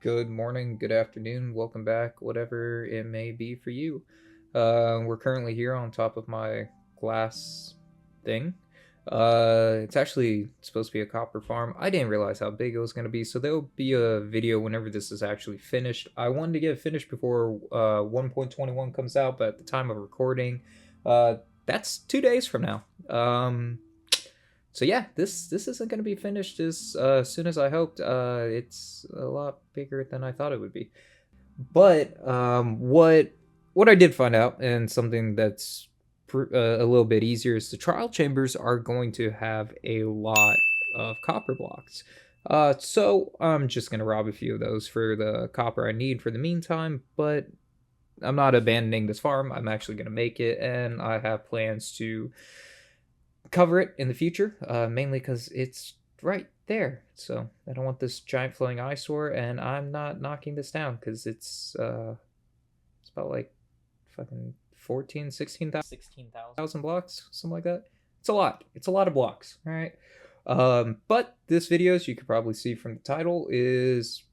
Good morning, good afternoon, welcome back, whatever it may be for you. We're currently here on top of my glass thing. It's actually supposed to be a copper farm. I didn't realize how big it was going to be, so there'll be a video whenever this is actually finished. I wanted to get it finished before 1.21 comes out, but at the time of recording, uh, that's 2 days from now. So yeah, this isn't going to be finished as soon as I hoped. It's a lot bigger than I thought it would be. But what I did find out, and something that's a little bit easier, is the trial chambers are going to have a lot of copper blocks. So I'm just gonna rob a few of those for the copper I need for the meantime. But I'm not abandoning this farm. I'm actually gonna make it, and I have plans to cover it in the future, mainly because it's right there. So I don't want this giant floating eyesore, and I'm not knocking this down because it's about like fucking 14, 16,000 blocks, something like that. It's a lot. It's a lot of blocks. All right. But this video, as you could probably see from the title, is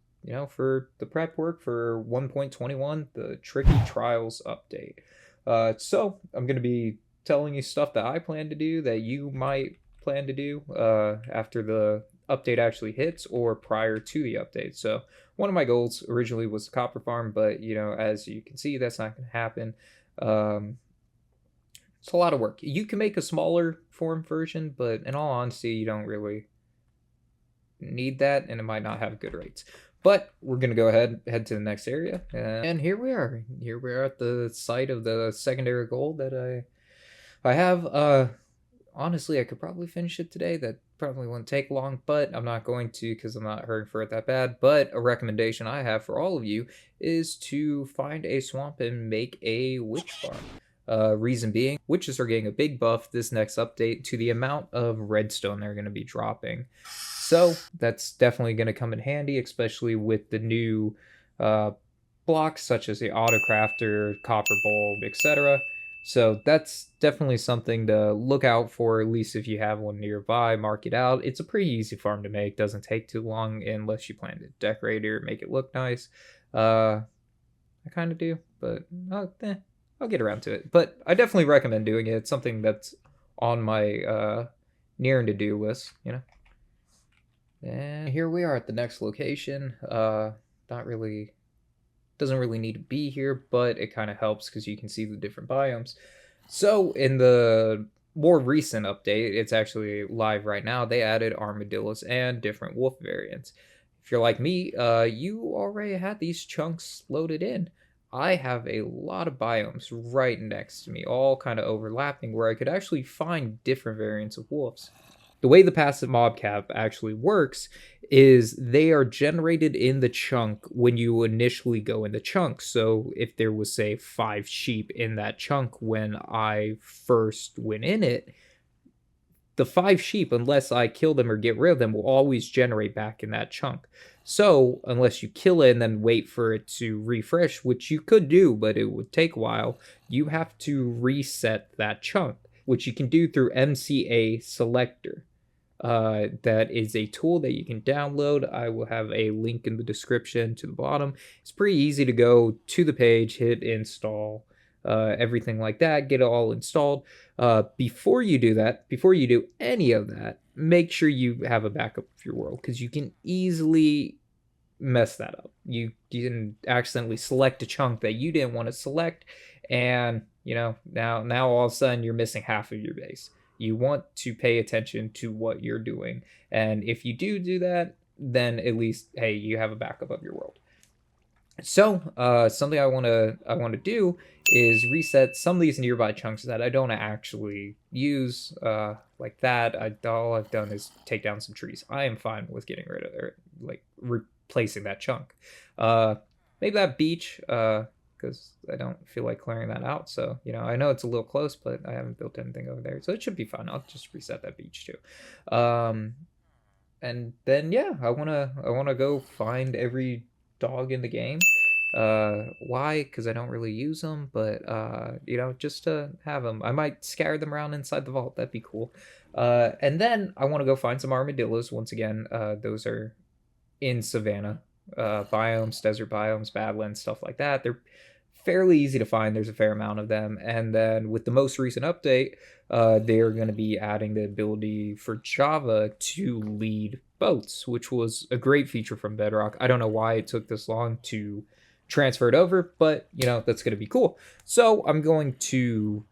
for the prep work for 1.21, the Tricky Trials update. So I'm gonna be telling you stuff that I plan to do that you might plan to do after the update actually hits or prior to the update. So one of my goals originally was the copper farm, but as you can see, that's not going to happen. Um, it's a lot of work. You can make a smaller form version, but in all honesty, you don't really need that, and it might not have good rates. But we're gonna go ahead head to the next area, and here we are. Here we are at the site of the secondary goal that I have. Honestly, I could probably finish it today. That probably wouldn't take long, but I'm not going to because I'm not hurting for it that bad. But a recommendation I have for all of you is to find a swamp and make a witch farm. Reason being, witches are getting a big buff this next update to the amount of redstone they're going to be dropping. So that's definitely going to come in handy, especially with the new blocks such as the auto crafter, copper bulb, etc. So that's definitely something to look out for, at least if you have one nearby. Mark it out. It's a pretty easy farm to make. Doesn't take too long unless you plan to decorate it or make it look nice. I kind of do, but I'll get around to it. But I definitely recommend doing it. It's something that's on my near and to do list. And here we are at the next location. Not really, doesn't really need to be here, but it kind of helps because you can see the different biomes. So in the more recent update, it's actually live right now, they added armadillos and different wolf variants. If you're like me, you already had these chunks loaded in. I have a lot of biomes right next to me, all kind of overlapping, where I could actually find different variants of wolves. The way the passive mob cap actually works is they are generated in the chunk when you initially go in the chunk. So if there was, say, 5 sheep in that chunk when I first went in it, the 5 sheep, unless I kill them or get rid of them, will always generate back in that chunk. So unless you kill it and then wait for it to refresh, which you could do, but it would take a while, you have to reset that chunk, which you can do through MCA Selector. That is a tool that you can download. I will have a link in the description to the bottom. It's pretty easy to go to the page, hit install, everything like that, get it all installed. Before you do that, before you do any of that, make sure you have a backup of your world, because you can easily mess that up. You can accidentally select a chunk that you didn't want to select, and now all of a sudden you're missing half of your base. You want to pay attention to what you're doing, and if you do that, then at least, hey, you have a backup of your world. So something I want to do is reset some of these nearby chunks that I don't actually use, like that. All I've done is take down some trees. I am fine with getting rid of it, like replacing that chunk. Maybe that beach, because I don't feel like clearing that out. So I know it's a little close, but I haven't built anything over there, so it should be fine. I'll just reset that beach too. And then yeah, I wanna go find every dog in the game. Why? Because I don't really use them, but just to have them. I might scatter them around inside the vault. That'd be cool. And then I want to go find some armadillos once again. Those are in Savannah. biomes, desert biomes, badlands, stuff like that. They're fairly easy to find. There's a fair amount of them. And then with the most recent update, they're going to be adding the ability for Java to lead boats, which was a great feature from Bedrock. I don't know why it took this long to transfer it over, but that's going to be cool. So I'm going to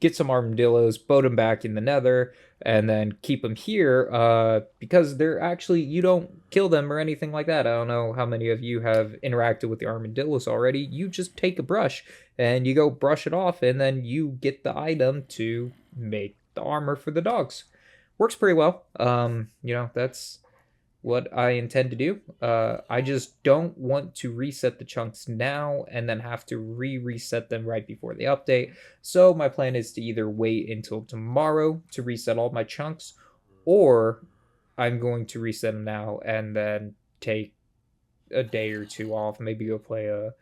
get some armadillos, boat them back in the nether, and then keep them here because they're actually, you don't kill them or anything like that. I don't know how many of you have interacted with the armadillos already. You just take a brush and you go brush it off, and then you get the item to make the armor for the dogs. Works pretty well. That's what I intend to do. I just don't want to reset the chunks now and then have to reset them right before the update. So my plan is to either wait until tomorrow to reset all my chunks, or I'm going to reset them now and then take a day or two off, maybe go play a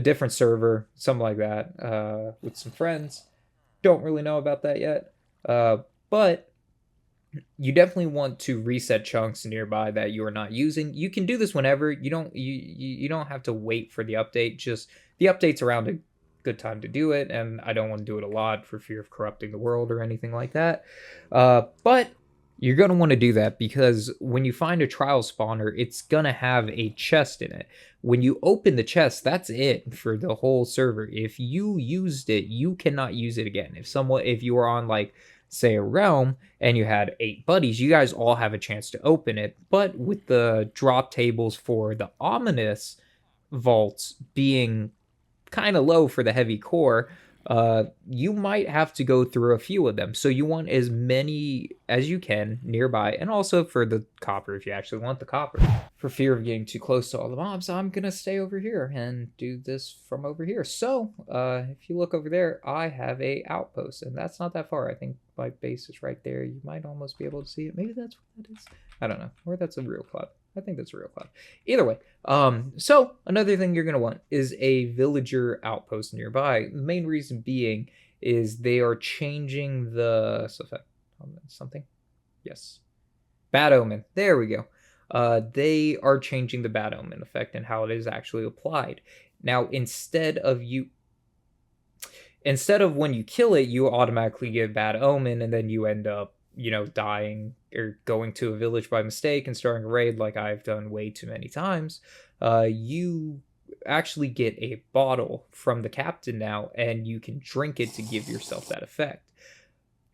different server, something like that, with some friends. Don't really know about that yet, but you definitely want to reset chunks nearby that you are not using. You can do this whenever. You don't have to wait for the update. Just the update's around a good time to do it, and I don't want to do it a lot for fear of corrupting the world or anything like that. But you're going to want to do that because when you find a trial spawner, it's going to have a chest in it. When you open the chest, that's it for the whole server. If you used it, you cannot use it again. If you were on, like, say, a realm and you had 8 buddies, you guys all have a chance to open it. But with the drop tables for the ominous vaults being kind of low for the heavy core, you might have to go through a few of them. So you want as many as you can nearby, and also for the copper, if you actually want the copper. For fear of getting too close to all the mobs, I'm gonna stay over here and do this from over here. So if you look over there, I have a outpost, and that's not that far. I think my base is right there. You might almost be able to see it. Maybe that's what that is. I don't know. Or that's a real cloud. I think that's a real cloud. Either way, so another thing you're going to want is a villager outpost nearby. The main reason being is they are changing the something. Yes. Bad Omen. There we go. They are changing the Bad Omen effect and how it is actually applied. Now, instead of when you kill it, you automatically get Bad Omen, and then you end up dying or going to a village by mistake and starting a raid like I've done way too many times. You actually get a bottle from the captain now, and you can drink it to give yourself that effect.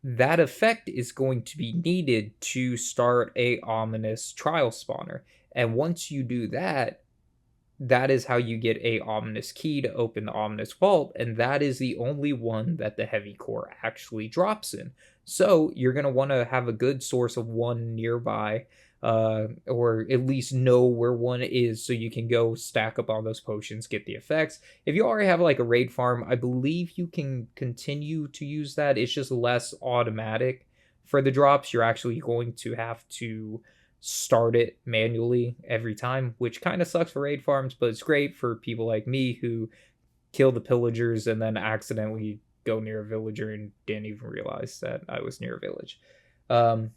That effect is going to be needed to start a ominous trial spawner. And once you do that, that is how you get a ominous key to open the ominous vault, and that is the only one that the heavy core actually drops in. So you're going to want to have a good source of one nearby, or at least know where one is so you can go stack up all those potions, get the effects. If you already have like a raid farm, I believe you can continue to use that. It's just less automatic for the drops. You're actually going to have to start it manually every time, which kind of sucks for raid farms, but it's great for people like me who kill the pillagers and then accidentally go near a villager and didn't even realize that I was near a village. But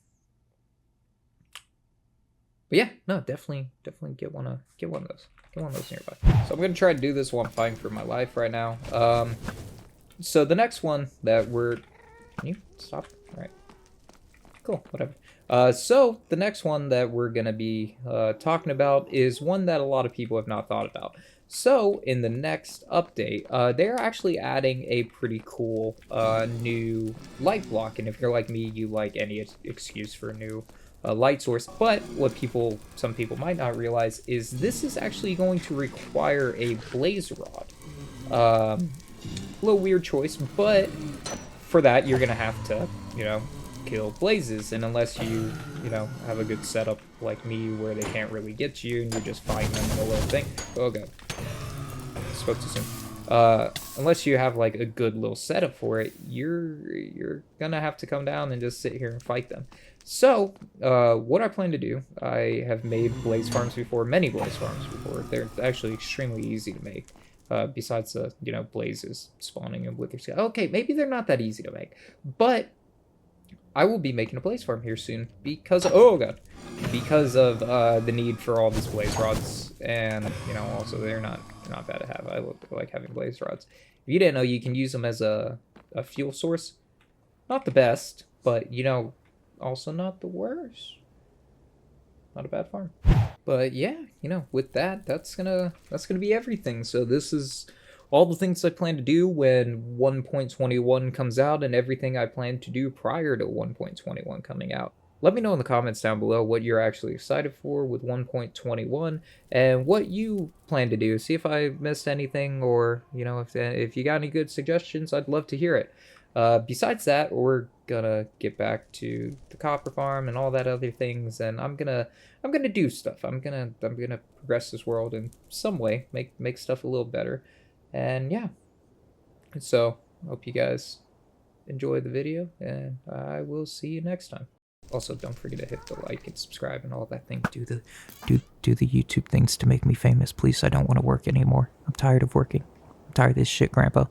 yeah, no, definitely get one of those. Get one of those nearby. So I'm gonna try to do this while I'm fighting for my life right now. So the next one that can you stop? All right. Cool, whatever. So the next one that we're gonna be talking about is one that a lot of people have not thought about. So in the next update, they're actually adding a pretty cool new light block, and if you're like me, you like any excuse for a new light source. But what some people might not realize is this is actually going to require a blaze rod. A little weird choice, but for that you're gonna have to, kill blazes, and unless you have a good setup like me where they can't really get you and you're just fighting them in the little thing. Oh god, spoke too soon. Unless you have like a good little setup for it, you're gonna have to come down and just sit here and fight them. So what I plan to do, I have made blaze farms before, many blaze farms before. They're actually extremely easy to make. Besides the blazes spawning in Wither Sky. Okay, maybe they're not that easy to make, but I will be making a blaze farm here soon because, oh god, because of the need for all these blaze rods, and you know, also they're not bad to have. I like having blaze rods. If you didn't know, you can use them as a fuel source. Not the best, but you know, also not the worst. Not a bad farm. But yeah, you know, with that, that's gonna be everything. So this is all the things I plan to do when 1.21 comes out, and everything I plan to do prior to 1.21 coming out. Let me know in the comments down below what you're actually excited for with 1.21 and what you plan to do. See if I missed anything, or you know, if you got any good suggestions, I'd love to hear it. Besides that, we're gonna get back to the copper farm and all that other things, and I'm gonna do stuff. I'm gonna progress this world in some way, make stuff a little better, and yeah. So hope you guys enjoy the video, and I will see you next time. Also, don't forget to hit the like and subscribe and all that thing. Do the YouTube things to make me famous, please. I don't want to work anymore. I'm tired of working. I'm tired of this shit, Grandpa.